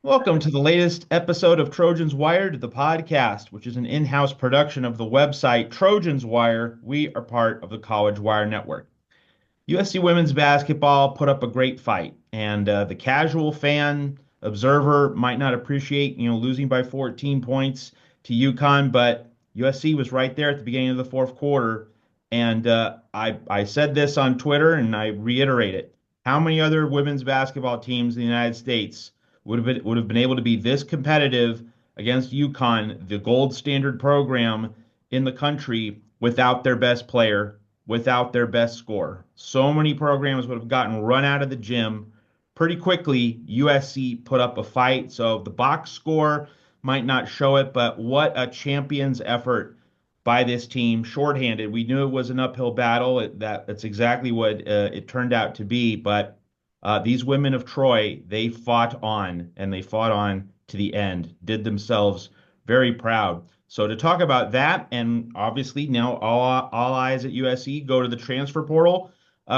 Welcome to the latest episode of Trojans Wired, the podcast, which is an in-house production of the website Trojans Wire. We are part of the College Wire Network. USC women's basketball put up a great fight, and the casual fan observer might not appreciate, losing by 14 points to Yukon, but USC was right there at the beginning of the fourth quarter, and I said this on Twitter, and I reiterate it. How many other women's basketball teams in the United States would have been able to be this competitive against Yukon, the gold standard program in the country, without their best player, without their best scorer? So many programs would have gotten run out of the gym pretty quickly. USC put up a fight, so the box score might not show it, but what a champion's effort by this team, shorthanded. We knew it was an uphill battle. That's exactly what it turned out to be. But these women of Troy, they fought on, and they fought on to the end, did themselves very proud. So to talk about that, and obviously now all eyes at USC go to the transfer portal.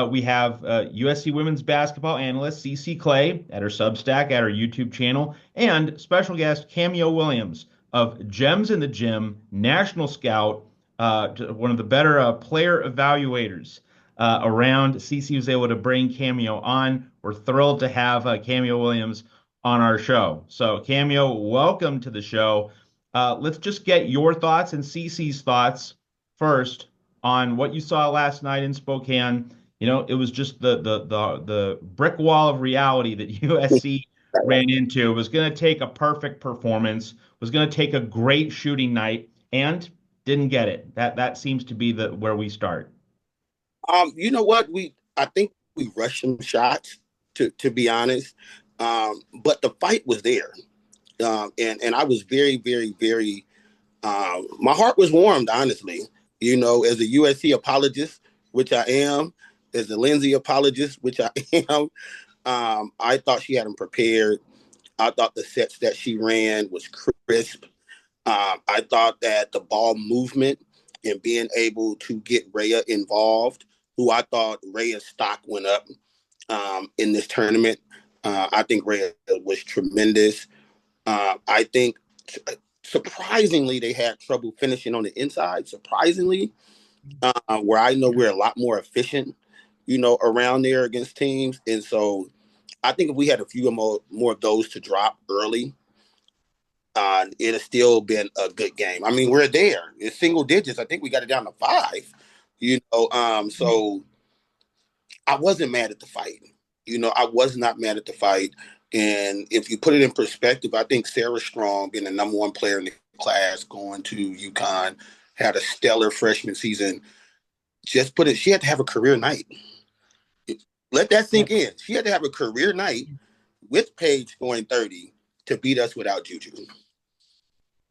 We have USC women's basketball analyst Cece Clay at her Substack, at her YouTube channel, and special guest Kameo Williams of Gems in the Gym, national scout, one of the better player evaluators around. Cece was able to bring Kameo on. We're thrilled to have Kameo Williams on our show. So, Kameo, welcome to the show. Let's just get your thoughts and Cece's thoughts first on what you saw last night in Spokane. It was just the brick wall of reality that USC ran into. It was going to take a perfect performance, was going to take a great shooting night, and didn't get it. That seems to be the where we start. You know what? I think we rushed some shots to be honest. But the fight was there. And I was very, very, very my heart was warmed, honestly. As a USC apologist, which I am, as a Lindsay apologist, which I am, I thought she had them prepared. I thought the sets that she ran was crisp. I thought that the ball movement and being able to get Rhea involved, who I thought Rhea's stock went up in this tournament. I think Rhea was tremendous. I think surprisingly they had trouble finishing on the inside. Surprisingly, where I know we're a lot more efficient, around there against teams. And so I think if we had a few more of those to drop early, it'd have still been a good game. I mean, we're there. It's single digits. I think we got it down to 5. So I wasn't mad at the fight. I was not mad at the fight. And if you put it in perspective, I think Sarah Strong, being the number 1 player in the class, going to Yukon, had a stellar freshman season. She had to have a career night. Let that sink in. She had to have a career night with Paige going 30 to beat us without Juju.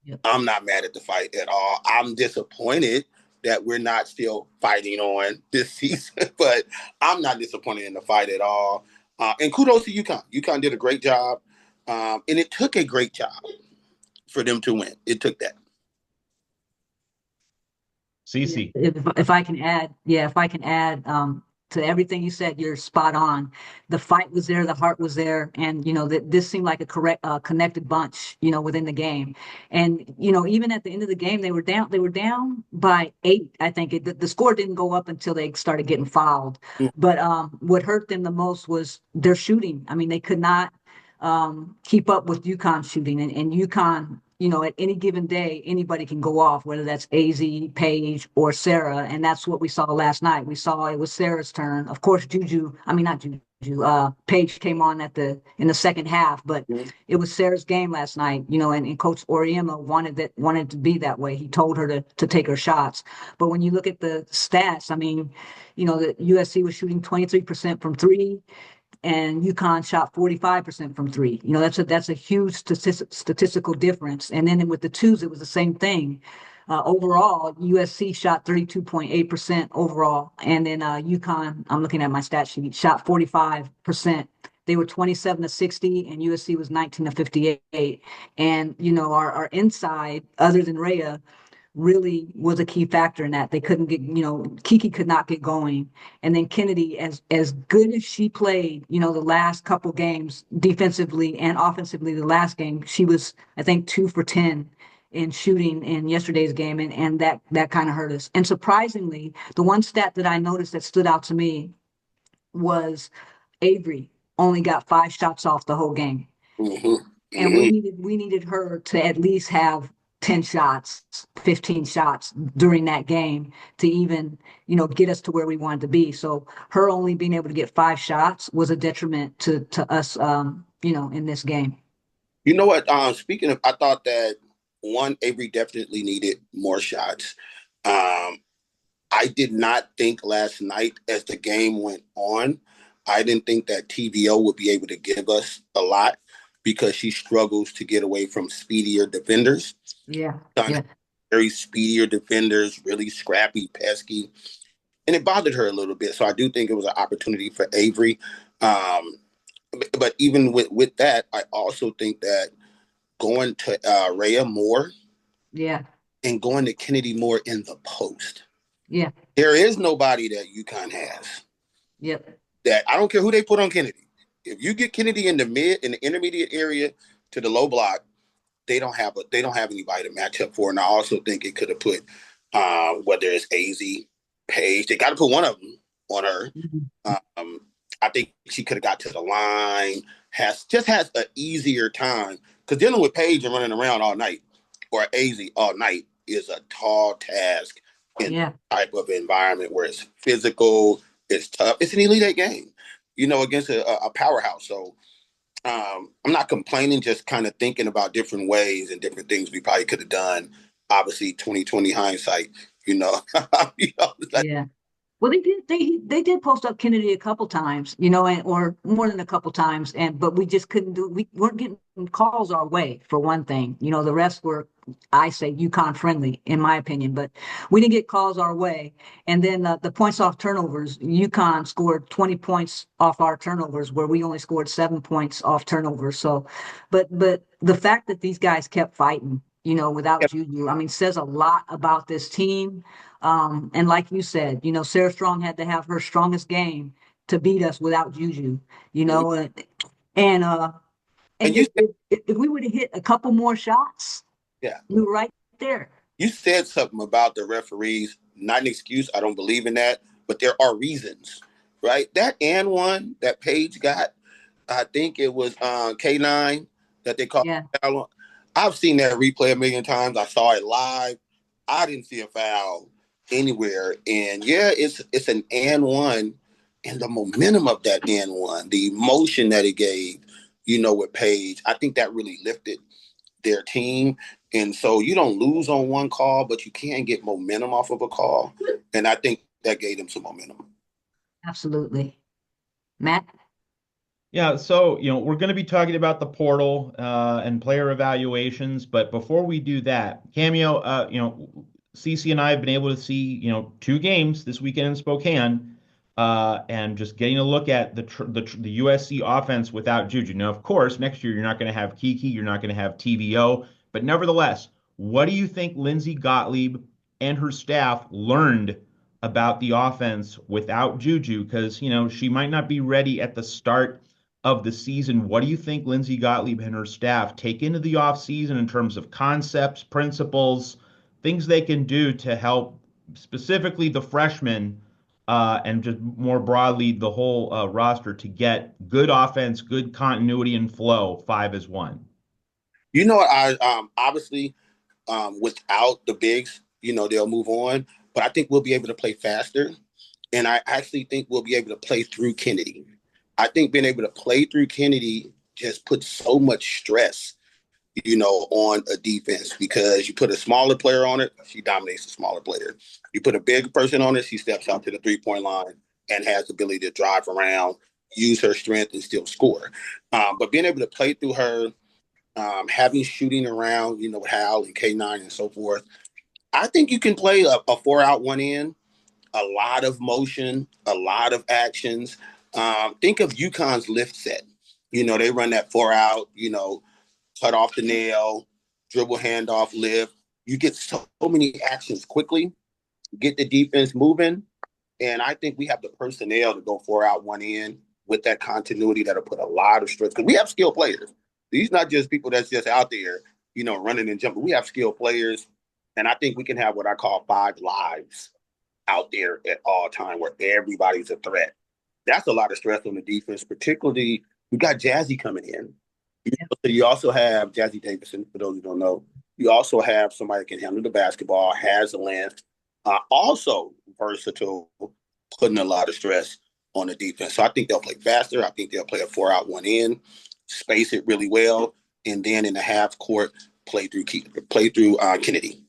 Yep. I'm not mad at the fight at all. I'm disappointed that we're not still fighting on this season, but I'm not disappointed in the fight at all. And kudos to Yukon. Yukon did a great job, and it took a great job for them to win. It took that. Cece. If I can add to everything you said, you're spot on. The fight was there, the heart was there, and this seemed like a connected bunch, within the game. And even at the end of the game, they were down by 8. I think the score didn't go up until they started getting fouled. But what hurt them the most was their shooting. I mean, they could not keep up with Yukon shooting, and Yukon. At any given day, anybody can go off, whether that's AZ, Paige, or Sarah. And that's what we saw last night. We saw it was Sarah's turn. Of course, Paige came on in the second half, but it was Sarah's game last night, and Coach Oriema wanted to be that way. He told her to take her shots. But when you look at the stats, I mean, the USC was shooting 23% from 3. And Yukon shot 45% from 3. That's a huge statistical difference. And then with the twos, it was the same thing. Overall, USC shot 32.8% overall. And then Yukon, I'm looking at my stat sheet, shot 45%. They were 27-60, and USC was 19-58. And, our inside, other than Rhea, really was a key factor in that. They couldn't get, Kiki could not get going. And then Kennedy, as good as she played, the last couple games defensively and offensively, the last game, she was, I think, 2 for 10 in shooting in yesterday's game. And that kind of hurt us. And surprisingly, the one stat that I noticed that stood out to me was Avery only got 5 shots off the whole game. Mm-hmm. And we needed her to at least have 10 shots, 15 shots during that game to even, get us to where we wanted to be. So her only being able to get 5 shots was a detriment to us, in this game. You know what? Speaking of, I thought that Avery definitely needed more shots. I did not think last night as the game went on, I didn't think that TVO would be able to give us a lot because she struggles to get away from speedier defenders. Yeah. Very speedier defenders, really scrappy, pesky. And it bothered her a little bit. So I do think it was an opportunity for Avery. But even with that, I also think that going to Rhea more and going to Kennedy more in the post. Yeah. There is nobody that Yukon has. Yep. That I don't care who they put on Kennedy. If you get Kennedy in the intermediate area to the low block, they don't have anybody to match up for. And I also think it could have put whether it's AZ, Paige, they got to put one of them on her. Mm-hmm. I think she could have got to the line, has an easier time because dealing with Paige and running around all night or AZ all night is a tall task in that type of environment where it's physical, it's tough. It's an Elite Eight game, against a powerhouse. So I'm not complaining, just kind of thinking about different ways and different things we probably could have done. Obviously, 2020 hindsight, Yeah. Well, they did post up Kennedy a couple times, or more than a couple times, but we just couldn't we weren't getting calls our way for one thing. The rest were, I say, Yukon friendly in my opinion, but we didn't get calls our way. And then the points off turnovers, Yukon scored 20 points off our turnovers, where we only scored 7 points off turnovers. So, but the fact that these guys kept fighting, without Juju, says a lot about this team. And like you said, Sarah Strong had to have her strongest game to beat us without Juju, and if we would have hit a couple more shots, we were right there. You said something about the referees, not an excuse. I don't believe in that, but there are reasons, right? That and one that Paige got, I think it was K9 that they called. Yeah. I've seen that replay a million times. I saw it live. I didn't see a foul anywhere. And it's an and one, and the momentum of that and one, the emotion that it gave, with Paige, I think that really lifted their team. And so you don't lose on one call, but you can get momentum off of a call. And I think that gave them some momentum. Absolutely. Matt? Yeah, so, we're going to be talking about the portal and player evaluations. But before we do that, Kameo, Cece and I have been able to see, 2 games this weekend in Spokane, and just getting a look at the USC offense without Juju. Now, of course, next year you're not going to have Kiki, you're not going to have TVO, but nevertheless, what do you think Lindsay Gottlieb and her staff learned about the offense without Juju? Because, she might not be ready at the start of the season. What do you think Lindsay Gottlieb and her staff take into the offseason in terms of concepts, principles, things they can do to help specifically the freshmen and just more broadly the whole roster to get good offense, good continuity and flow, 5-1? I obviously without the bigs, they'll move on, but I think we'll be able to play faster. And I actually think we'll be able to play through Kennedy. I think being able to play through Kennedy just puts so much stress, on a defense, because you put a smaller player on it, she dominates the smaller player. You put a big person on it, she steps out to the 3-point line and has the ability to drive around, use her strength, and still score. But being able to play through her, having shooting around, with Hal and K9 and so forth, I think you can play a 4-out, 1-in, a lot of motion, a lot of actions. Think of Yukon's lift set. They run that 4-out, cut off the nail, dribble, handoff, lift, You get so many actions quickly, get the defense moving, and I think we have the personnel to go 4 out, 1 in with that continuity that'll put a lot of stress. Because we have skilled players. These not just people that's just out there, running and jumping. We have skilled players, and I think we can have what I call 5 lives out there at all time where everybody's a threat. That's a lot of stress on the defense, particularly we got Jazzy coming in. So you also have Jazzy Davidson, for those who don't know. You also have somebody that can handle the basketball, has the length, also versatile, putting a lot of stress on the defense. So I think they'll play faster. I think they'll play a 4 out, 1 in, space it really well, and then in the half court, play through Kennedy.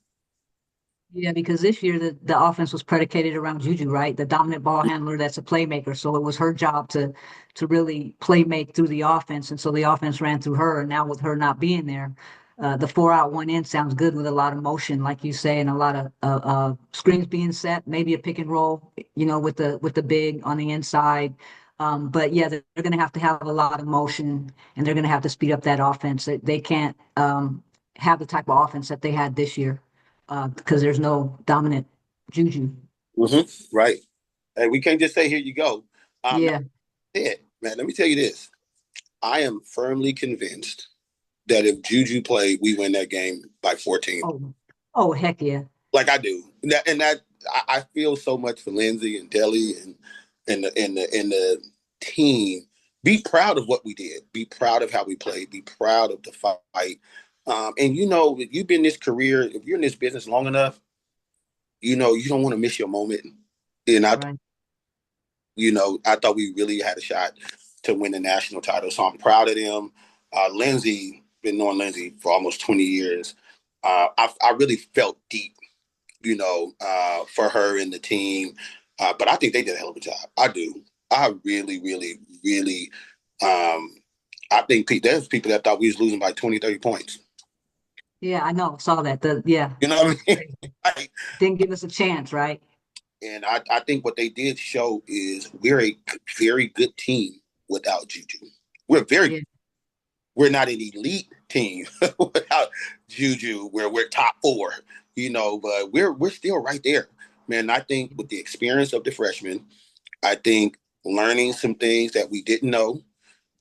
Yeah, because this year the offense was predicated around Juju, right? The dominant ball handler that's a playmaker. So it was her job to really play make through the offense. And so the offense ran through her. And now with her not being there, the 4 out, 1 in sounds good with a lot of motion, like you say, and a lot of screens being set, maybe a pick and roll, with the big on the inside. But yeah, they're going to have a lot of motion, and they're going to have to speed up that offense. They can't have the type of offense that they had this year because there's no dominant Juju. Mm-hmm. Right. And we can't just say, here you go. Yeah. Man, let me tell you this. I am firmly convinced that if Juju played, we win that game by 14. Oh, heck yeah. Like I do. I feel so much for Lindsay and Deli and the team. Be proud of what we did. Be proud of how we played. Be proud of the fight. And you've been in this career, if you're in this business long enough, you don't want to miss your moment. And I thought we really had a shot to win the national title. So I'm proud of them. Lindsay, been knowing Lindsay for almost 20 years. I really felt deep, for her and the team. But I think they did a hell of a job. I do. I really, really, really, I think there's people that thought we was losing by 20, 30 points. Yeah, I know. Saw that. You know what I mean? Didn't give us a chance, right? And I think what they did show is we're a very good team without Juju. We're not an elite team without Juju where we're top 4, but we're still right there. Man, I think with the experience of the freshmen, I think learning some things that we didn't know,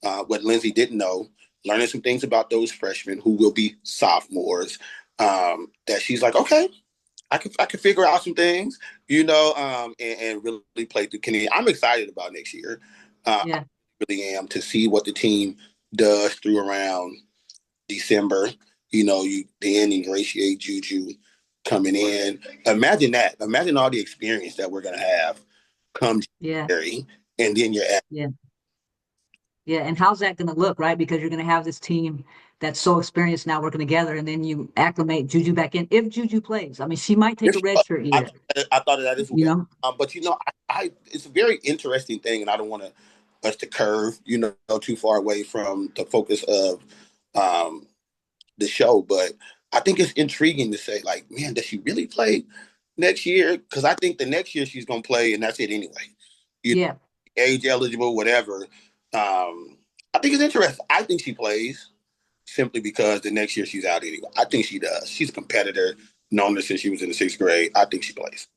what Lindsay didn't know, learning some things about those freshmen who will be sophomores, that she's like, okay, I can figure out some things, and really play through Kennedy. I'm excited about next year. I really am, to see what the team does through around December. You then ingratiate Juju coming in. Imagine that. Imagine all the experience that we're going to have come January, and then you're at. Yeah, and how's that going to look, right? Because you're going to have this team that's so experienced now working together, and then you acclimate Juju back in. If Juju plays, I mean, she might take a red shirt year. I thought of that as well. But it's a very interesting thing, and I don't want us to curve, too far away from the focus of the show. But I think it's intriguing to say, like, man, does she really play next year? Because I think the next year she's going to play, and that's it anyway. Age eligible, whatever. I think it's interesting. I think she plays simply because the next year she's out anyway. I think she does. She's a competitor, known her since she was in the 6th grade. I think she plays.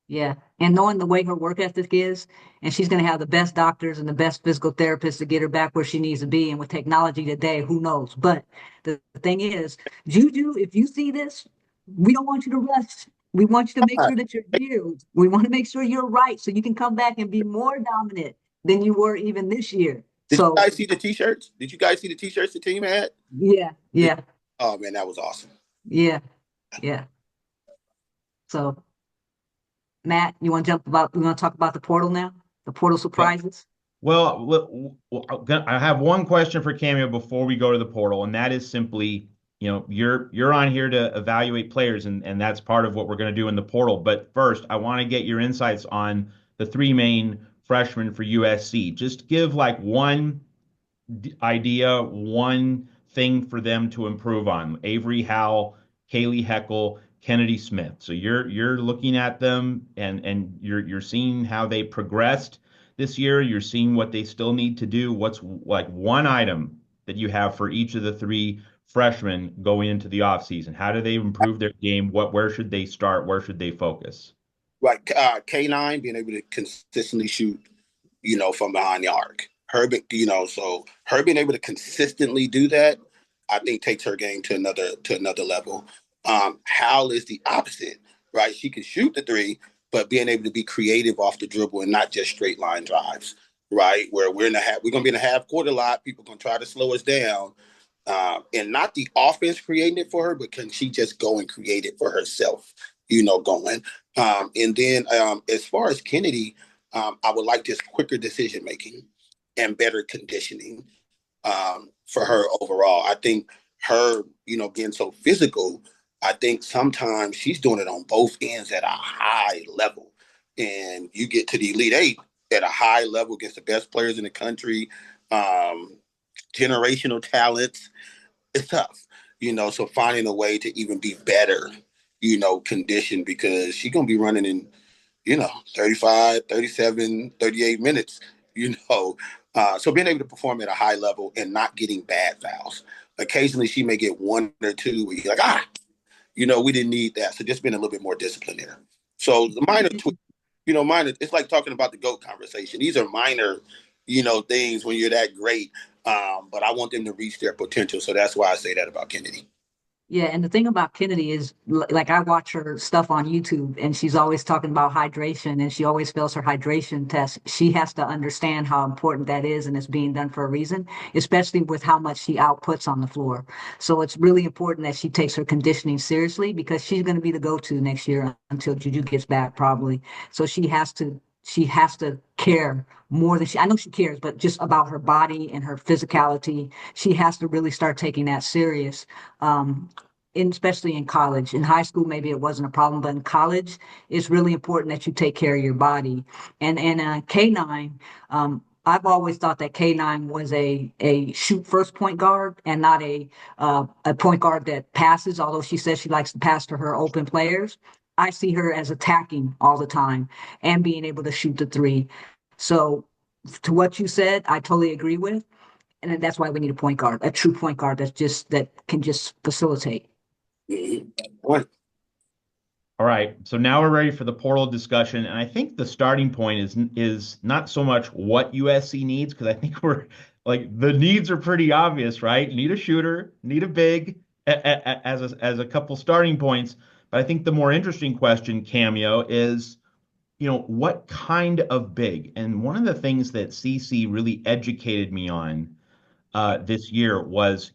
Yeah, and knowing the way her work ethic is, and she's going to have the best doctors and the best physical therapists to get her back where she needs to be. And with technology today, who knows? But the thing is, Juju, if you see this, we don't want you to rush. We want you to make sure that you're here. We want to make sure you're right so you can come back and be more dominant than you were even this year. Did you guys see the T-shirts? Did you guys see the T-shirts the team had? Yeah. Oh, man, that was awesome. Yeah. So, Matt, we want to talk about the portal now? The portal surprises? Well, I have one question for Kameo before we go to the portal, and that is simply, you're on here to evaluate players, and that's part of what we're going to do in the portal. But first, I want to get your insights on the 3 main freshmen for USC. Just give like one idea, one thing for them to improve on. Avery Howell, Kaylee Heckel, Kennedy Smith. So you're looking at them and you're seeing how they progressed this year. You're seeing what they still need to do. What's like one item that you have for each of the 3 freshmen going into the offseason? How do they improve their game? Where should they start? Where should they focus? Right. K9 being able to consistently shoot, from behind the arc. So her being able to consistently do that, I think takes her game to another level. Hal is the opposite, right? She can shoot the three, but being able to be creative off the dribble and not just straight line drives, right? Where we're gonna be in a half court a lot. People gonna try to slow us down. And not the offense creating it for her, but can she just go and create it for herself, going. And then as far as Kennedy, I would like just quicker decision making and better conditioning for her overall. I think her, being so physical, I think sometimes she's doing it on both ends at a high level. And you get to the Elite Eight at a high level against the best players in the country, generational talents. It's tough, so finding a way to even be better, conditioned, because she's going to be running in, 35, 37, 38 minutes, so being able to perform at a high level and not getting bad fouls. Occasionally she may get one or two where you're like, we didn't need that. So just being a little bit more disciplined there. So the minor tweak, it's like talking about the GOAT conversation. These are minor, things when you're that great. But I want them to reach their potential. So that's why I say that about Kennedy. Yeah, and the thing about Kennedy is, like, I watch her stuff on YouTube, and she's always talking about hydration, and she always fails her hydration test. She has to understand how important that is, and it's being done for a reason, especially with how much she outputs on the floor. So it's really important that she takes her conditioning seriously, because she's going to be the go-to next year until Juju gets back, probably. So she has to care more than I know she cares, but just about her body and her physicality. She has to really start taking that serious. Especially in college. In high school, maybe it wasn't a problem, but in college, it's really important that you take care of your body. And K9, I've always thought that K9 was a shoot first point guard and not a point guard that passes. Although she says she likes to pass to her open players, I see her as attacking all the time and being able to shoot the three. So, to what you said, I totally agree with, and that's why we need a point guard, a true point guard that can just facilitate. What? All right, so now we're ready for the portal discussion, and I think the starting point is not so much what USC needs, because I think we're like the needs are pretty obvious, right? Need a shooter, need a big as a couple starting points. But I think the more interesting question, Kameo, is what kind of big? And one of the things that Cece really educated me on this year was,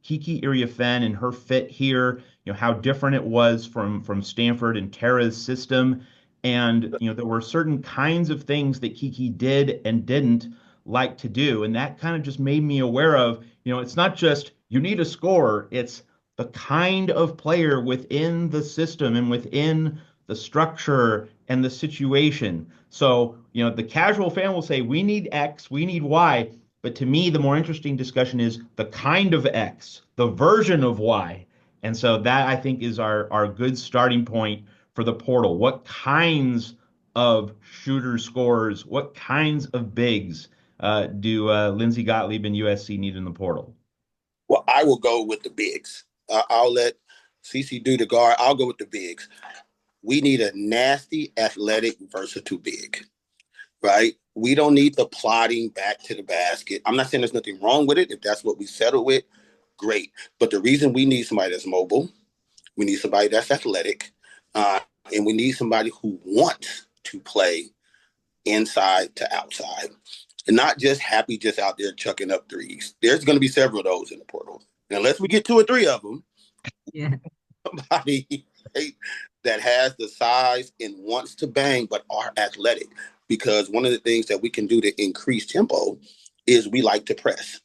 Kiki Iriafen and her fit here, how different it was from Stanford and Tara's system. And, there were certain kinds of things that Kiki did and didn't like to do. And that kind of just made me aware of, it's not just you need a scorer, it's the kind of player within the system and within the structure and the situation. So, the casual fan will say, we need X, we need Y. But to me, the more interesting discussion is the kind of X, the version of Y. And so that, I think, is our good starting point for the portal. What kinds of shooter scorers, what kinds of bigs do Lindsey Gottlieb and USC need in the portal? Well, I will go with the bigs. I'll let Cece do the guard. I'll go with the bigs. We need a nasty, athletic, versatile big, right? We don't need the plotting back to the basket. I'm not saying there's nothing wrong with it. If that's what we settle with, great. But the reason we need somebody that's mobile, we need somebody that's athletic, and we need somebody who wants to play inside to outside, and not just happy just out there chucking up threes. There's going to be several of those in the portal. And unless we get 2 or 3 of them, Yeah. somebody that has the size and wants to bang but are athletic. Because one of the things that we can do to increase tempo is we like to press,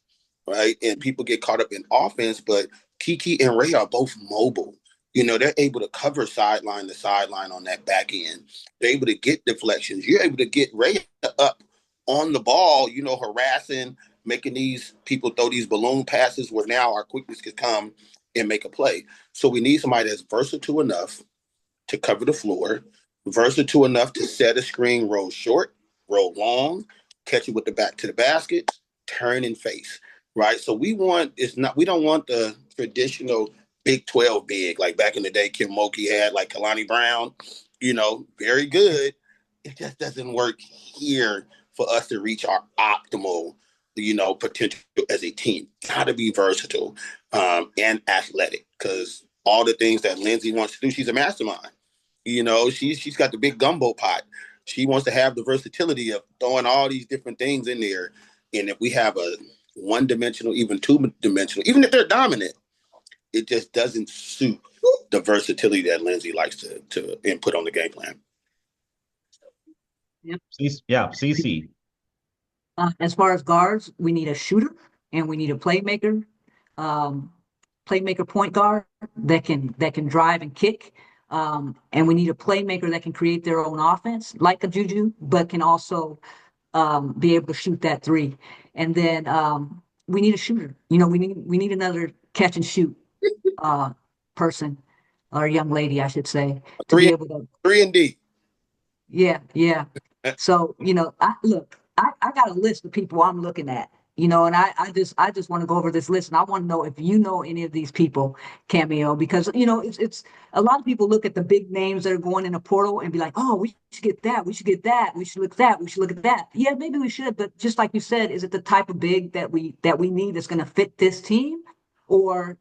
right? And people get caught up in offense, but Kiki and Ray are both mobile. They're able to cover sideline to sideline on that back end. They're able to get deflections. You're able to get Ray up on the ball, harassing, making these people throw these balloon passes where now our quickness can come and make a play. So we need somebody that's versatile enough to cover the floor, versatile enough to set a screen, roll short, roll long, catch it with the back to the basket, turn and face, right? So we don't want the traditional Big 12 big, like back in the day, Kim Mulkey had, like Kalani Brown, very good. It just doesn't work here for us to reach our optimal, potential as a team. Got to be versatile and athletic, because all the things that Lindsay wants to do, she's a mastermind. She's got the big gumbo pot. She wants to have the versatility of throwing all these different things in there. And if we have a one-dimensional, even two-dimensional, even if they're dominant, it just doesn't suit the versatility that Lindsay likes to input on the game plan. Yep. Yeah, Cece. As far as guards, we need a shooter and we need a playmaker point guard that can drive and kick. And we need a playmaker that can create their own offense, like a Juju, but can also be able to shoot that three. And then we need a shooter. We need another catch and shoot person, or young lady, I should say, to be able to 3-and-D. Yeah. So I got a list of people I'm looking at. And I just want to go over this list, and I want to know if you know any of these people, Kameo, because it's a lot of people look at the big names that are going in a portal and be like, oh, we should get that, we should get that, we should look at that, we should look at that. Yeah, maybe we should, but just like you said, is it the type of big that we need that's going to fit this team? Or,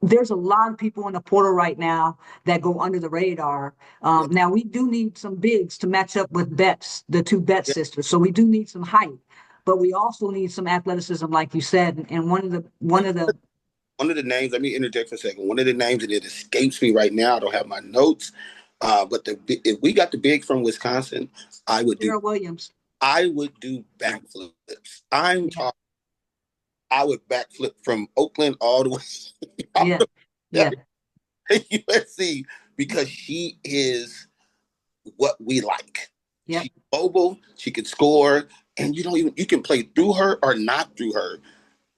there's a lot of people in the portal right now that go under the radar. Now we do need some bigs to match up with Betts, the two Betts sisters. So we do need some height, but we also need some athleticism, like you said. And one of the names, let me interject for a second. One of the names that it escapes me right now, I don't have my notes, but if we got the big from Wisconsin, I would do Williams. I would do backflips. I'm talking. I would backflip from Oakland all the way to USC, because she is what we like. Yep. She's mobile, she can score, and you can play through her or not through her,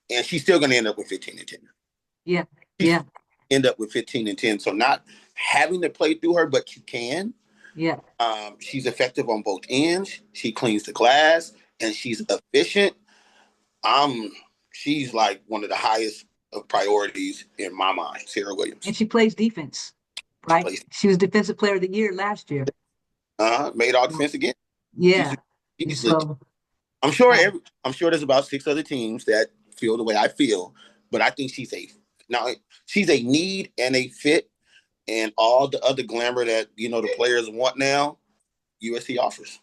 and she's still going to end up with 15 and 10. Yeah. End up with 15 and 10. So not having to play through her, but you can. Yeah. She's effective on both ends. She cleans the glass, and she's efficient. She's like one of the highest of priorities in my mind, Sarah Williams. And she plays defense, right? She was Defensive Player of the Year last year. Made all defense again. Yeah. I'm sure there's about 6 other teams that feel the way I feel, but I think she's a need and a fit, and all the other glamour that the players want now, USC offers.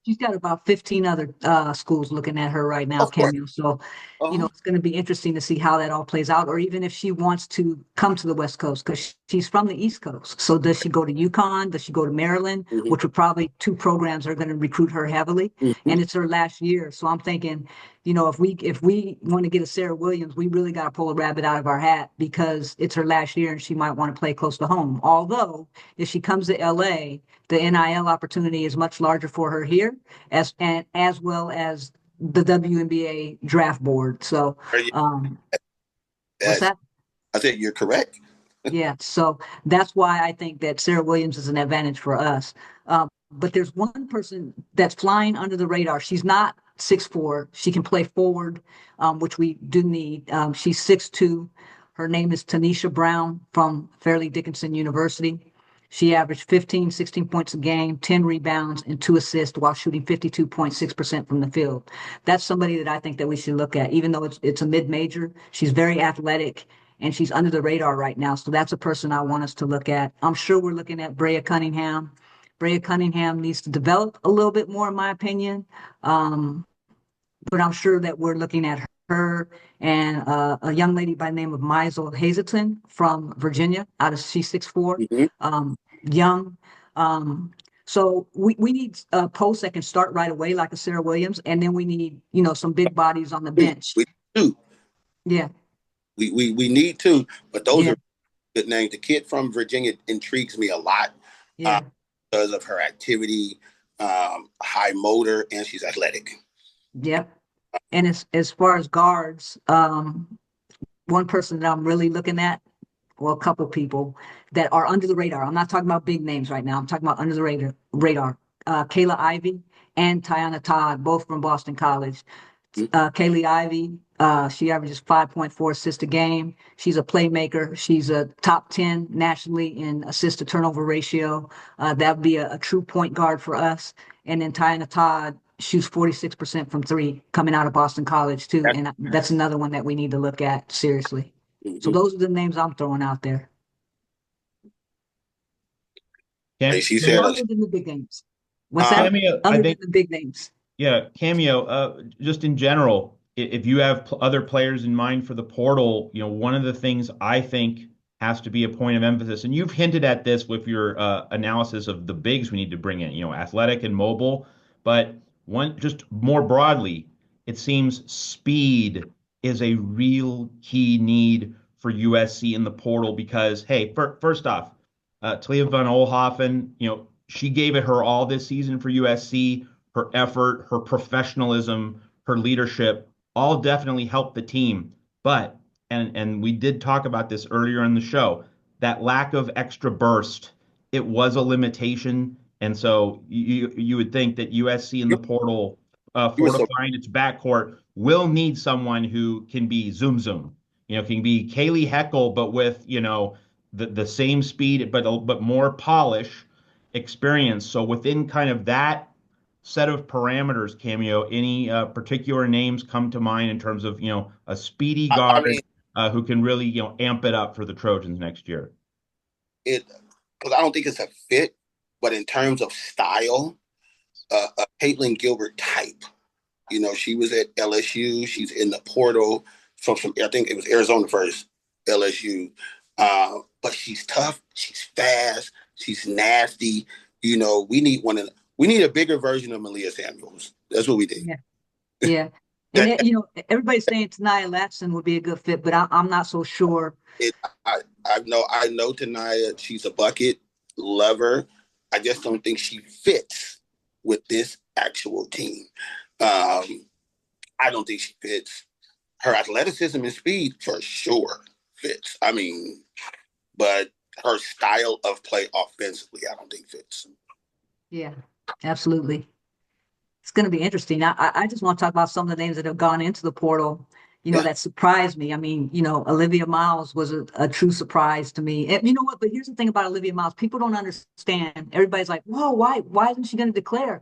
She's got about 15 other schools looking at her right now, Kameo. So, it's going to be interesting to see how that all plays out, or even if she wants to come to the West Coast, because she's from the East Coast. So does she go to Yukon? Does she go to Maryland? Mm-hmm. Which are probably 2 programs that are going to recruit her heavily. Mm-hmm. And it's her last year. So I'm thinking, if we want to get a Sarah Williams, we really got to pull a rabbit out of our hat, because it's her last year and she might want to play close to home. Although if she comes to LA, the NIL opportunity is much larger for her here, as well as the WNBA draft board. So, what's that? I think you're correct. Yeah. So that's why I think that Sarah Williams is an advantage for us. But there's one person that's flying under the radar. She's not 6'4". She can play forward, which we do need. She's 6'2". Her name is Tanisha Brown from Fairleigh Dickinson University. She averaged 16 points a game, 10 rebounds, and 2 assists while shooting 52.6% from the field. That's somebody that I think that we should look at. Even though it's a mid-major, she's very athletic, and she's under the radar right now. So that's a person I want us to look at. I'm sure we're looking at Brea Cunningham. Brea Cunningham needs to develop a little bit more, in my opinion. But I'm sure that we're looking at her and a young lady by the name of Maisel Hazelton from Virginia. She's 6'4", mm-hmm. Young. So we need posts that can start right away, like a Sarah Williams, and then we need some big bodies on the bench. We do. Yeah. We need to, but those are good names. The kid from Virginia intrigues me a lot. Yeah. Because of her activity, high motor, and she's athletic. Yep. And as far as guards, one person that I'm really looking at, well, a couple people that are under the radar. I'm not talking about big names right now. I'm talking about under the radar. Kayla Ivey and Tiana Todd, both from Boston College. Kaylee Ivey, She averages 5.4 assists a game. She's a playmaker. She's a top 10 nationally in assist to turnover ratio. That would be a true point guard for us. And then Tyana Todd shoots 46% from three coming out of Boston College too. And that's another one that we need to look at seriously. So those are the names I'm throwing out there. And she said, other than the big names. What's that? Kameo, Other than the big names. Yeah, Kameo, just in general, if you have other players in mind for the portal, one of the things I think has to be a point of emphasis, and you've hinted at this with your analysis of the bigs we need to bring in, athletic and mobile, but one just more broadly, it seems speed is a real key need for USC in the portal because, hey, first off, Talia van Oelhoffen, she gave it her all this season for USC. Her effort, her professionalism, her leadership all definitely helped the team. But and we did talk about this earlier in the show, that lack of extra burst, it was a limitation. And so you would think that USC in the portal, fortifying its backcourt, will need someone who can be zoom zoom. Can be Kaylee Heckle, but with the same speed, but more polish, experience. So within kind of that set of parameters, Kameo, any particular names come to mind in terms of, a speedy guard who can really, amp it up for the Trojans next year? Because I don't think it's a fit, but in terms of style, a Caitlin Gilbert type. She was at LSU. She's in the portal from I think it was Arizona first, LSU. But she's tough. She's fast. She's nasty. We need a bigger version of Malia Samuels. That's what we did. Yeah. And everybody's saying Tanaya Latson would be a good fit, but I'm not so sure. I know Tanaya. She's a bucket. Love her. I just don't think she fits with this actual team. I don't think she fits. Her athleticism and speed for sure fits. But her style of play offensively, I don't think fits. Yeah, absolutely. It's going to be interesting. I just want to talk about some of the names that have gone into the portal, that surprised me. Olivia Miles was a true surprise to me. And you know what? But here's the thing about Olivia Miles. People don't understand. Everybody's like, whoa, why isn't she going to declare?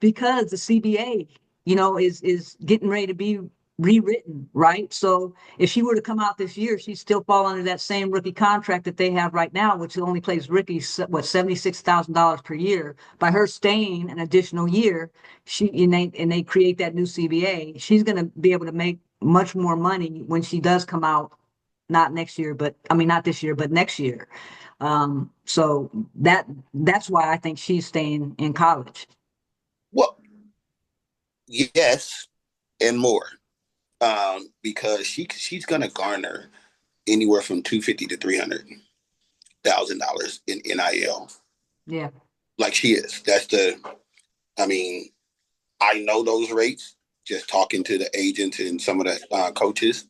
Because the CBA, is getting ready to be rewritten, right? So if she were to come out this year, she'd still fall under that same rookie contract that they have right now, which only pays rookies $76,000 per year. By her staying an additional year, and they create that new CBA, she's going to be able to make much more money when she does come out. Not this year, but next year. So that's why I think she's staying in college. Well, yes, and more. Because she's gonna garner anywhere from $250,000 to $300,000 in NIL. Yeah, like she is. I know those rates just talking to the agents and some of the coaches.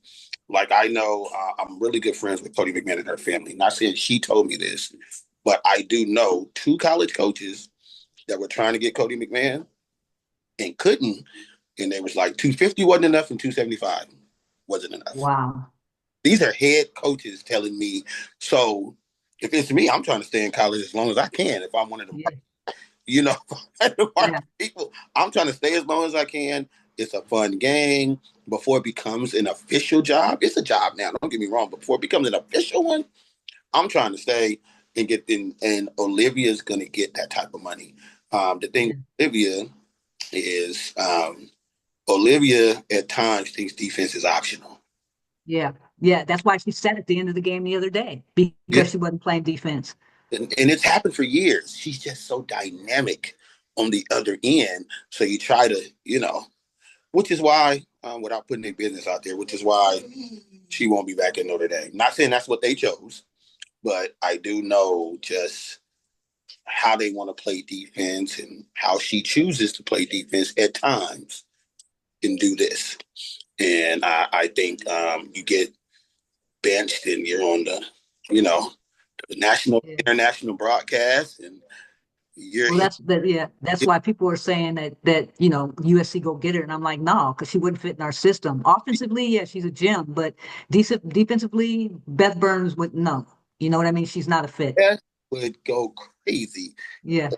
Like I know, I'm really good friends with Cody McMahon and her family. Not saying she told me this, but I do know 2 college coaches that were trying to get Cody McMahon and couldn't. And they was like 250 wasn't enough and 275 wasn't enough. Wow. These are head coaches telling me. So if it's me, I'm trying to stay in college as long as I can. If I'm one of them, people, I'm trying to stay as long as I can. It's a fun game before it becomes an official job. It's a job now. Don't get me wrong. But before it becomes an official one, I'm trying to stay and get in. And Olivia's going to get that type of money. The thing with Olivia is Olivia at times thinks defense is optional. Yeah. That's why she said at the end of the game the other day, because she wasn't playing defense. And it's happened for years. She's just so dynamic on the other end. So you try to, which is why, without putting their business out there, which is why she won't be back in Notre Dame. Not saying that's what they chose, but I do know just how they want to play defense and how she chooses to play defense at times can do this. And I think you get benched and you're on the, the national, international broadcast, and You're Well, that's why people are saying that USC go get her, and I'm like, no, because she wouldn't fit in our system. Offensively, yeah, she's a gem, but defensively, Beth Burns would no. You know what I mean? She's not a fit. That would go crazy. Yeah,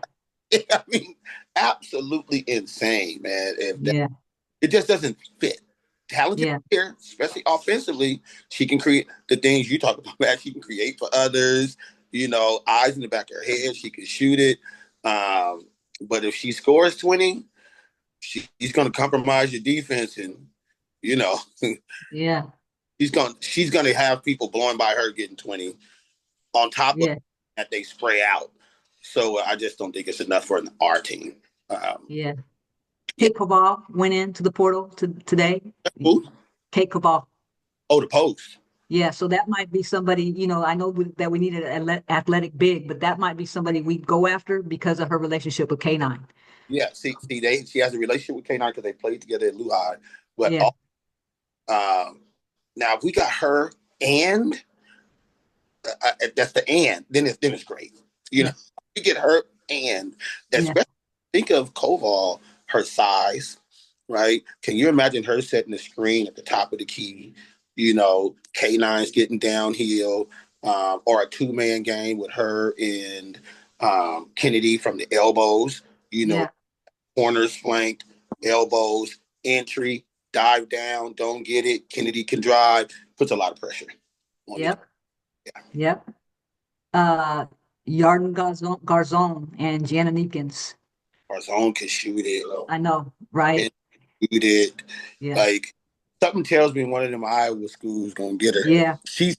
I mean, absolutely insane, man. yeah, It just doesn't fit. Talented yeah, player, especially offensively, she can create the things you talk about. Man, she can create for others. Eyes in the back of her head, she can shoot it. But if she scores 20, she's going to compromise your defense, and you know, yeah, she's going to have people blowing by her getting 20 on top of yeah, that they spray out. So I just don't think it's enough for our team. yeah. Yeah. Kate Koval went into the portal today. Who? Kate Koval. Oh, the post. Yeah, so that might be somebody, I know that we need an athletic big, but that might be somebody we go after because of her relationship with K9. Yeah, see, she has a relationship with K9 because they played together at Lehigh. But Yeah, now if we got her and that's the and, then it's great. You get her and yeah, especially think of Koval, her size, right? Can you imagine her setting the screen at the top of the key? K9's getting downhill, or a two-man game with her and Kennedy from the elbows. yeah, Corners flanked, elbows, entry, dive down, don't get it. Kennedy can drive, puts a lot of pressure on the. yep, Yeah. yep. Uh, Yarden Garzon and Jana Neekins. Our zone can shoot it. I know, right? Can shoot it. Yeah, Like something tells me one of them Iowa schools gonna get her. yeah, She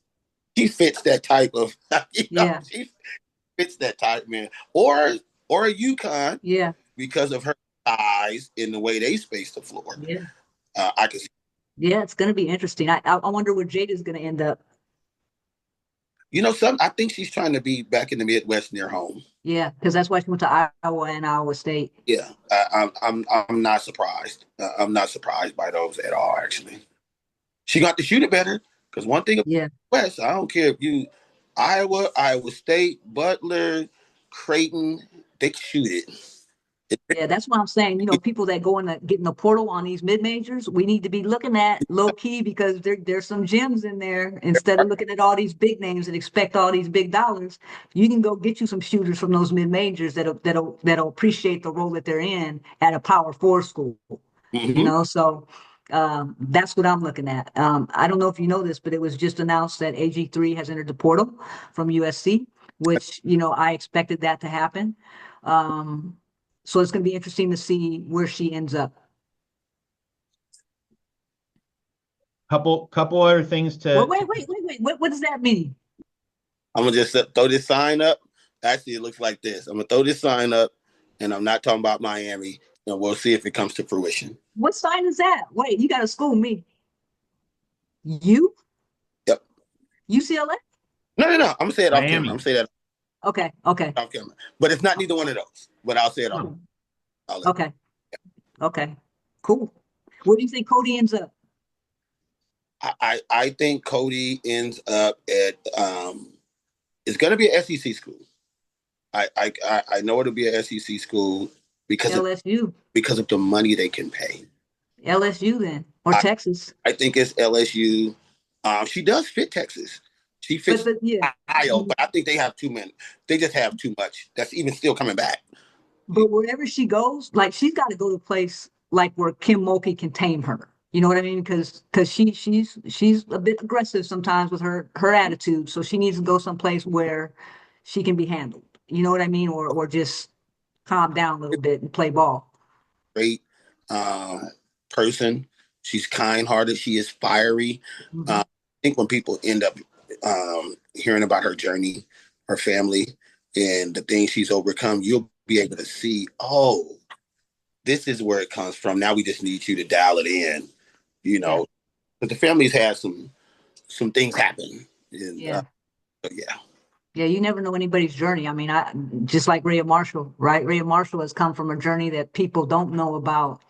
fits that type of yeah, she fits that type, man. Or a Yukon yeah, because of her size and the way they space the floor. yeah, I can see. yeah. It's going to be interesting. I wonder where Jada's going to end up. I think she's trying to be back in the Midwest near home. Yeah, because that's why she went to Iowa and Iowa State. Yeah, I'm not surprised. I'm not surprised by those at all. Actually, she got to shoot it better because one thing about Yeah, West, I don't care if you Iowa State, Butler, Creighton, they can shoot it. yeah. That's what I'm saying. People that go in get in the portal on these mid majors, we need to be looking at low key because there's some gems in there. Instead of looking at all these big names and expect all these big dollars, you can go get you some shooters from those mid majors that'll appreciate the role that they're in at a Power Four school. Mm-hmm. So that's what I'm looking at. I don't know if you know this, but it was just announced that AG3 has entered the portal from USC, which I expected that to happen. So it's going to be interesting to see where she ends up. Couple other things Well, to wait. What does that mean? I'm gonna just throw this sign up. Actually, it looks like this. I'm gonna throw this sign up, and I'm not talking about Miami, and we'll see if it comes to fruition. What sign is that? Wait, you got to school me. You? Yep. UCLA? No. I'm gonna say it off camera. Miami. I'm gonna say that Okay. off camera. But it's not neither one of those. But I'll say it off. Okay. Okay. Cool. Where do you think Cody ends up? I think Cody ends up at it's gonna be an SEC school. I know it'll be an SEC school because LSU. because of the money they can pay. LSU then, or Texas. I think it's LSU. She does fit Texas. She fits yeah. Ohio, but I think they have too many. They just have too much. That's even still coming back. But wherever she goes, like she's got to go to a place like where Kim Mulkey can tame her. You know what I mean? Because she's a bit aggressive sometimes with her attitude. So she needs to go someplace where she can be handled. You know what I mean? Or just calm down a little bit and play ball. Great person. She's kind-hearted. She is fiery. Mm-hmm. I think when people end up hearing about her journey, her family, and the things she's overcome, you'll be able to see, oh, this is where it comes from. Now we just need you to dial it in, But the family's had some things happen. And, yeah. Yeah. Yeah, you never know anybody's journey. I mean, just like Rhea Marshall, right? Rhea Marshall has come from a journey that people don't know about,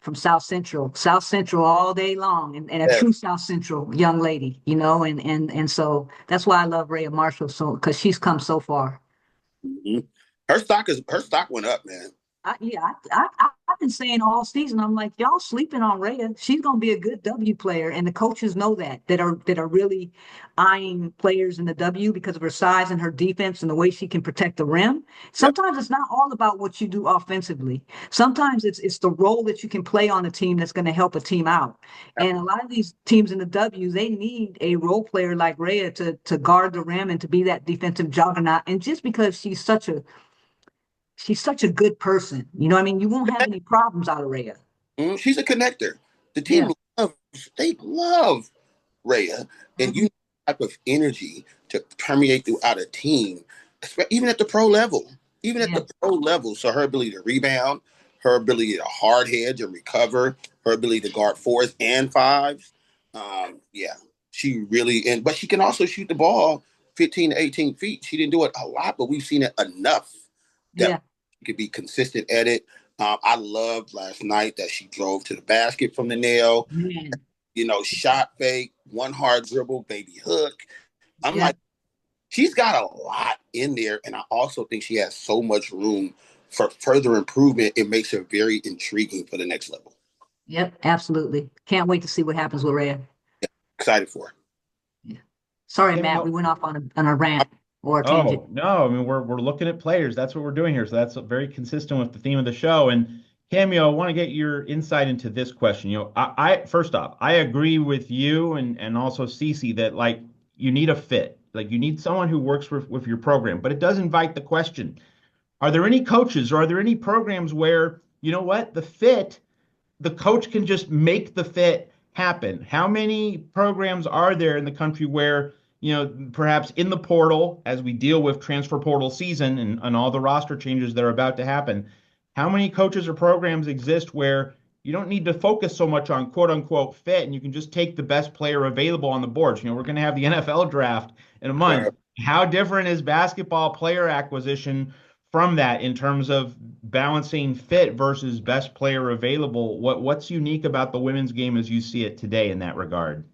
from South Central all day long, and a true South Central young lady, and so that's why I love Rhea Marshall because she's come so far. Mhm. Her stock went up, man. I've been saying all season. I'm like, y'all sleeping on Rhea. She's gonna be a good W player, and the coaches know that are really eyeing players in the W because of her size and her defense and the way she can protect the rim. Yep. Sometimes it's not all about what you do offensively. Sometimes it's the role that you can play on the team that's going to help a team out. And a lot of these teams in the W, they need a role player like Rhea to guard the rim and to be that defensive juggernaut. And just because she's such a good person. You know what I mean? You won't have any problems out of Rhea. She's a connector. The Yeah. team they love Rhea, and Mhm. you type of energy to permeate throughout a team, even at the pro level. Even at Yeah. the pro level. So her ability to rebound, her ability to hard hedge and recover, her ability to guard fours and fives. Yeah, she really but she can also shoot the ball 15 to 18 feet. She didn't do it a lot, but we've seen it enough that Yeah. she could be consistent at it. I loved last night that she drove to the basket from the nail, Man. shot fake, one hard dribble, baby hook. I'm Yeah. like, she's got a lot in there, and I also think she has so much room for further improvement. It makes her very intriguing for the next level. Yep. Absolutely. Can't wait to see what happens with Rhea. Excited for her. Yeah. Sorry, Matt. We Cameo. went off on a rant or a tangent. Oh, no, I mean we're looking at players. That's what we're doing here. So that's very consistent with the theme of the show. And Cameo, I want to get your insight into this question. I first off, I agree with you and also Cece that like you need a fit. Like you need someone who works with your program. But it does invite the question, are there any coaches or are there any programs where, you know what, the coach can just make the fit happen? How many programs are there in the country where, perhaps in the portal, as we deal with transfer portal season and all the roster changes that are about to happen, how many coaches or programs exist where you don't need to focus so much on quote unquote fit and you can just take the best player available on the boards? We're going to have the NFL draft in a month. How different is basketball player acquisition from that in terms of balancing fit versus best player available? What's unique about the women's game as you see it today in that regard?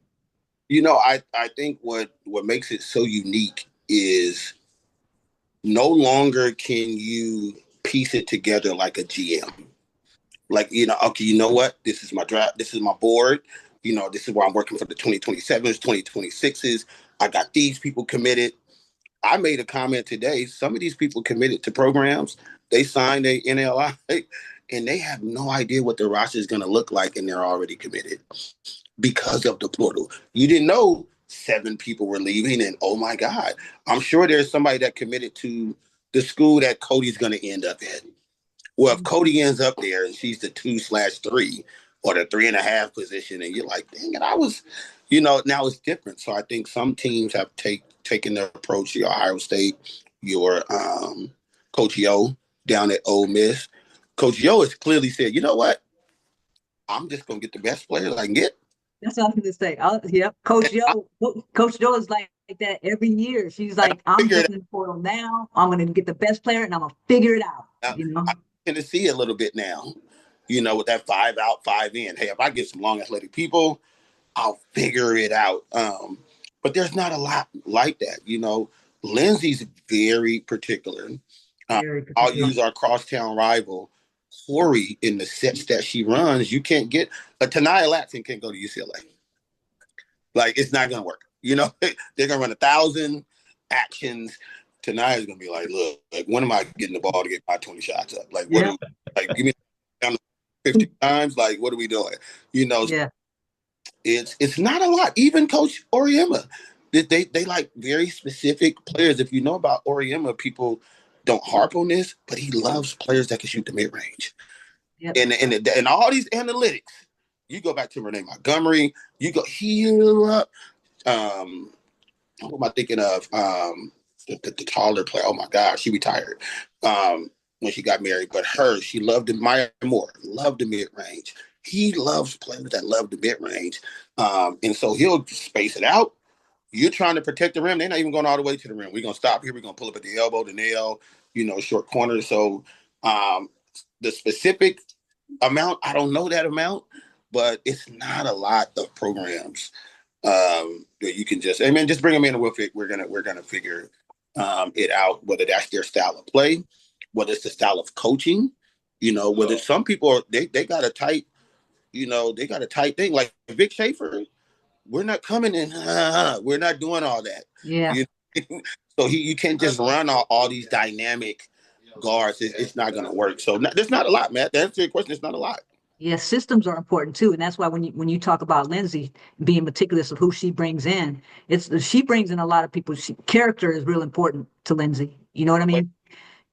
I think what makes it so unique is no longer can you piece it together like a GM. Like, okay, you know what? This is my draft. This is my board. This is where I'm working for the 2027s, 2026s. I got these people committed. I made a comment today. Some of these people committed to programs. They signed a NLI and they have no idea what their roster is going to look like, and they're already committed because of the portal. You didn't know 7 people were leaving, and oh my God, I'm sure there's somebody that committed to the school that Cody's going to end up at. Well, if Cody ends up there and she's the 2/3 or the 3.5 position, and you're like, dang it, now it's different. So I think some teams have taken the approach. Your Ohio State, your Coach Yo down at Ole Miss. Coach Yo has clearly said, you know what? I'm just gonna get the best players I can get. That's what I was going to say. Yep. And I, Coach Joe is like that every year. She's and I like, I'm figured jumping in the portal now. I'm going to get the best player and I'm going to figure it out. I tend to see a little bit now, with that 5 out, 5 in. Hey, if I get some long athletic people, I'll figure it out. But there's not a lot like that. Lindsay's very particular. Very I'll particular. use our crosstown rival, Corey, in the sets that she runs. You can't get a Tanaya Latson can't go to UCLA. Like, it's not going to work. They're going to run 1,000 actions. Tanaya's going to be like, look, like, when am I getting the ball to get my 20 shots up? Like, Yeah. give me down 50 times. Like, what are we doing? Yeah. It's not a lot. Even Coach Oriema, they like very specific players. If you know about Oriema, people don't harp on this, but he loves players that can shoot the mid range. Yep. And all these analytics, you go back to Renee Montgomery, you go heal up. What am I thinking of? The taller player. Oh my God, she retired when she got married. But she loved Maya Moore, loved the mid range. He loves players that love the mid range, and so he'll space it out. You're trying to protect the rim. They're not even going all the way to the rim. We're gonna stop here. We're gonna pull up at the elbow, the nail, short corner. So the specific amount, I don't know that amount, but it's not a lot of programs that you can just bring them in and we're gonna figure it out, whether that's their style of play, whether it's the style of coaching, whether some people they got a tight, they got a tight thing. Like Vic Schaefer, we're not coming in, we're not doing all that. Yeah. So you can't just run all these dynamic guards. It's not going to work. So there's not a lot, Matt. To answer your question, it's not a lot. Yeah, systems are important too, and that's why when you talk about Lindsay being meticulous of who she brings in, she brings in a lot of people. Character is real important to Lindsay. You know what I mean?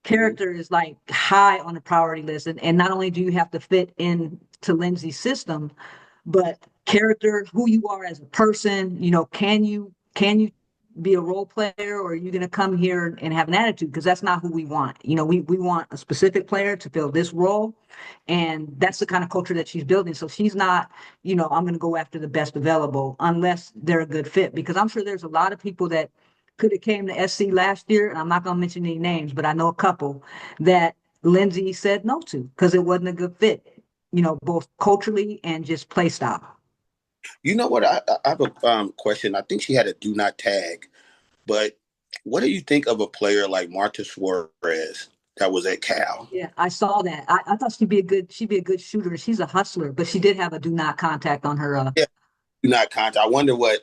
Character is like high on the priority list, and not only do you have to fit in to Lindsay's system, but character, who you are as a person. Can you be a role player, or are you going to come here and have an attitude? Because that's not who we want. We want a specific player to fill this role, and that's the kind of culture that she's building. So she's not, I'm going to go after the best available unless they're a good fit. Because I'm sure there's a lot of people that could have came to SC last year, and I'm not going to mention any names, but I know a couple that Lindsay said no to because it wasn't a good fit, both culturally and just play style. You know what? I have a question. I think she had a do not tag, but what do you think of a player like Marta Suarez that was at Cal? Yeah, I saw that. I thought she'd be a good shooter. She's a hustler, but she did have a do not contact on her. Yeah, do not contact. I wonder where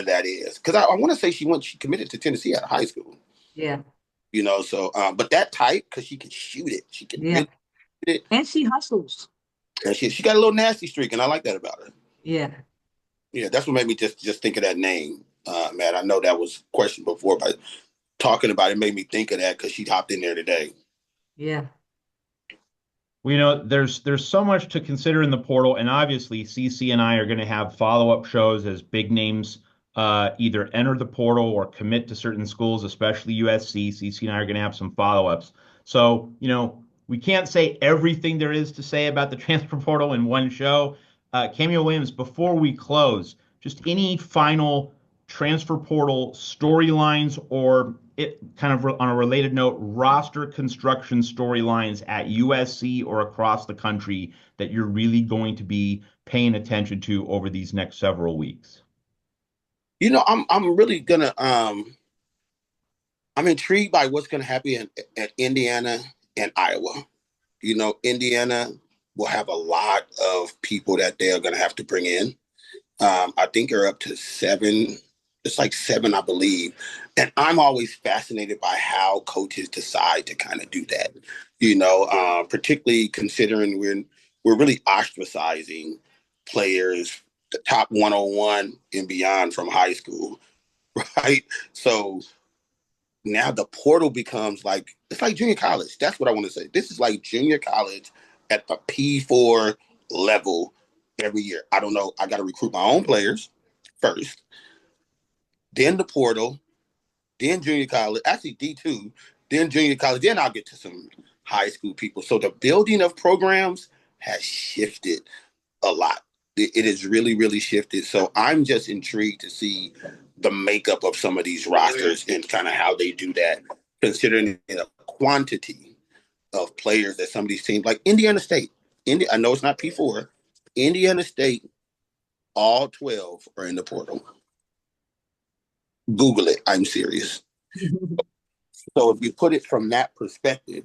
that is, because I want to say she committed to Tennessee out of high school. Yeah. So but that type, because she can shoot it. She can shoot it. And she hustles. And she got a little nasty streak, and I like that about her. Yeah. Yeah, that's what made me just think of that name, Matt. I know that was questioned before, but talking about it made me think of that because she hopped in there today. Yeah. Well, there's so much to consider in the portal, and obviously Cece and I are going to have follow-up shows as big names either enter the portal or commit to certain schools, especially USC. Cece and I are going to have some follow-ups. So, we can't say everything there is to say about the transfer portal in one show. Kameo Williams, before we close, just any final transfer portal storylines or kind of on a related note, roster construction storylines at USC or across the country that you're really going to be paying attention to over these next several weeks? I'm really gonna I'm intrigued by what's gonna happen at Indiana and Iowa. Indiana will have a lot of people that they are gonna have to bring in. I think they're up to 7. It's like 7, I believe. And I'm always fascinated by how coaches decide to kind of do that, particularly considering we're really ostracizing players, the top 101 and beyond from high school, right? So now the portal becomes it's like junior college. That's what I want to say. This is like junior college at the P4 level every year. I don't know. I got to recruit my own players first, then the portal, then junior college, actually D2, then junior college, then I'll get to some high school people. So the building of programs has shifted a lot. It has really, really shifted. So I'm just intrigued to see the makeup of some of these rosters and kind of how they do that, considering the quantity of players that some of these teams, like Indiana State. I know it's not P4. Indiana State, all 12 are in the portal. Google it. I'm serious. So if you put it from that perspective,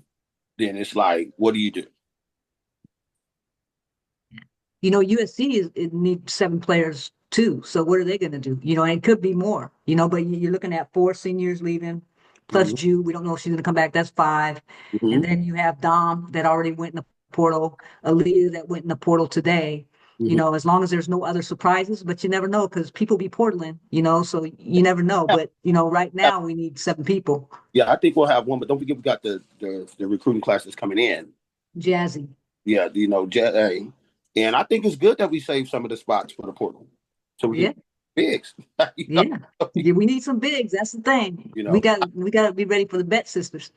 then it's like, what do you do? USC it needs 7 players too. So what are they going to do? And it could be more. But you're looking at 4 seniors leaving, plus Ju. We don't know if she's going to come back. That's 5. And then you have Dom that already went in the portal, Aaliyah that went in the portal today. As long as there's no other surprises, but you never know because people be portaling, so you never know. But, right now we need 7 people. Yeah, I think we'll have 1, but don't forget we got the recruiting classes coming in. Jazzy. Yeah, Jazzy. And I think it's good that we save some of the spots for the portal. So we get bigs. Yeah, we need some bigs. That's the thing. We got to be ready for the Bet sisters.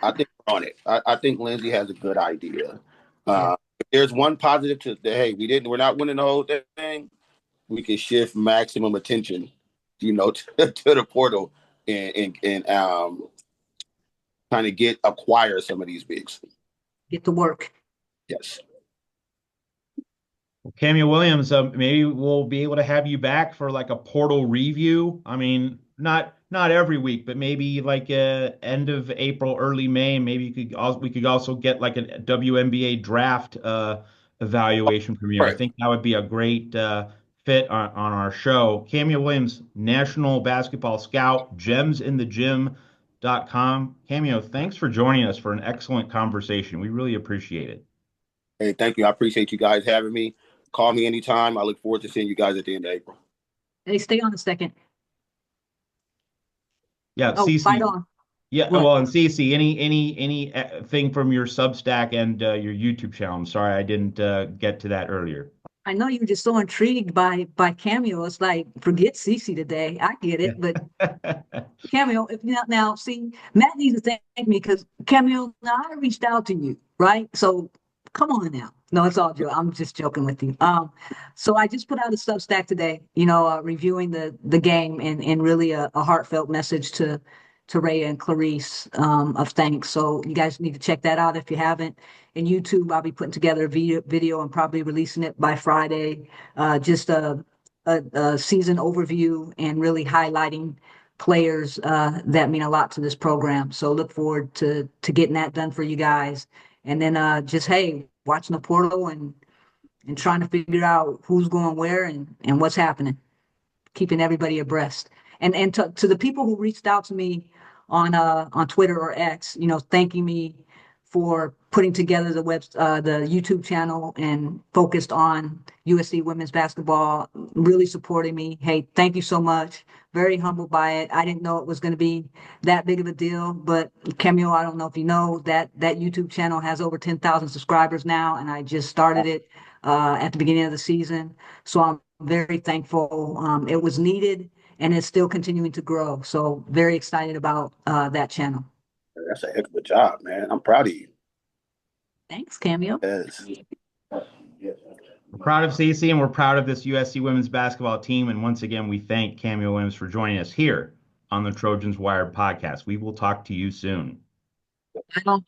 I think we're on it. I think Lindsay has a good idea. If there's one positive to hey, we're not winning the whole thing. We can shift maximum attention, to the portal and kind of acquire some of these bigs. Get to work. Yes. Well, Kameo Williams, maybe we'll be able to have you back for like a portal review. I mean, not not every week, but maybe like end of April, early May. Maybe we could also get like a WNBA draft evaluation from you. I Right. think that would be a great fit on our show. Kameo Williams, National Basketball Scout, gemsinthegym.com. Kameo, thanks for joining us for an excellent conversation. We really appreciate it. Hey, thank you. I appreciate you guys having me. Call me anytime. I look forward to seeing you guys at the end of April. Hey, stay on a second. Yeah, Oh, fight Cece. on. Yeah, What? well, and Cece, any thing from your Substack and your YouTube channel? I'm sorry I didn't get to that earlier. I know you were just so intrigued by Cameo. It's like, forget Cece today. I get Yeah. it, but Cameo, if now see, Matt needs to thank me because Cameo, now I reached out to you, right? So come on now. No, it's all joke. I'm just joking with you. So I just put out a Substack today, reviewing the game and really a heartfelt message to Rhea and Clarice of thanks. So you guys need to check that out if you haven't. And YouTube, I'll be putting together a video and probably releasing it by Friday. Just a season overview and really highlighting players that mean a lot to this program. So look forward to getting that done for you guys. And then just hey, watching the portal and trying to figure out who's going where and what's happening, keeping everybody abreast. And to the people who reached out to me on Twitter or X, thanking me for putting together the YouTube channel and focused on USC women's basketball, really supporting me. Hey, thank you so much. Very humbled by it. I didn't know it was going to be that big of a deal, but Cameo, I don't know if you know that YouTube channel has over 10,000 subscribers now, and I just started it at the beginning of the season. So I'm very thankful. It was needed and it's still continuing to grow. So very excited about that channel. That's a heck of a job, man. I'm proud of you. Thanks, Cameo. Yes. We're proud of Cece and we're proud of this USC women's basketball team. And once again, we thank Kameo Williams for joining us here on the Trojans Wired podcast. We will talk to you soon. I don't